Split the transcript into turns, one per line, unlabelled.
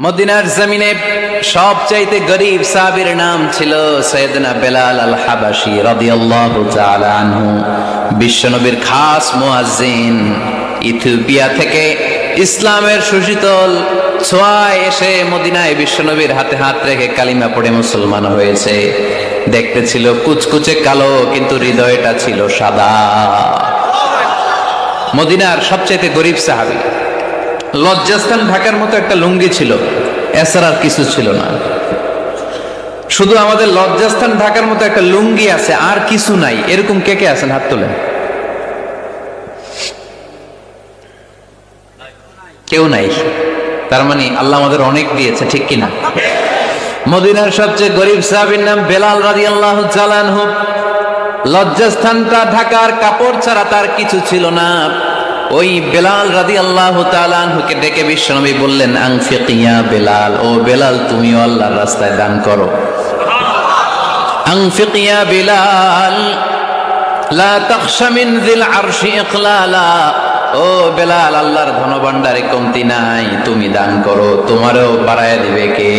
মদিনার জমিনে সবচাইতে গরীব সাহাবীর নাম ছিল সাইয়েদনা বেলাল আল হাবাশী রাদিয়াল্লাহু তাআলা আনহু। বিশ্বনবীর খাস মুয়াজ্জিন, ইথিওপিয়া থেকে ইসলামের সুশীতল ছোঁয়ায় এসে মদিনায় বিশ্বনবীর হাতে হাত রেখে কালিমা পড়ে মুসলমান হয়েছে। দেখতে ছিল কুচকুচে কালো, কিন্তু হৃদয়টা ছিল সাদা। মদিনার সবচাইতে গরীব সাহাবী। লজ্জাস্থান ঢাকার মতো একটা লুঙ্গি ছিল, এছাড়া আর কিছু ছিল না। শুধু আমাদের লজ্জাস্থান ঢাকার মতো একটা লুঙ্গি আছে, আর কিছু নাই। এরকম কে কে আছেন? হাত তোলেন। কেউ নাই। তার মানে আল্লাহ আমাদের অনেক দিয়েছে, ঠিক কিনা? মদিনার সবচেয়ে গরীব সাহাবীর নাম বেলাল রাদিয়াল্লাহু তাআলা আনহু। লজ্জাস্থানটা ঢাকার কাপড় ছাড়া তার কিছু ছিল না। ওই বেলাল রাদিয়াল্লাহু তাআলা আনহুকে ডেকে বিশ্বনবী বললেন, আনফিক ইয়া বেলাল, ও বেলাল তুমিও আল্লাহর রাস্তায় দান করো। আনফিক ইয়া বেলাল লা তাখশা মিন যিল আরশি ইকলালা, ও বেলাল আল্লাহর ধনভাণ্ডারে কমতি নাই, তুমি দান করো, তোমারও বাড়ায় দিবে কে?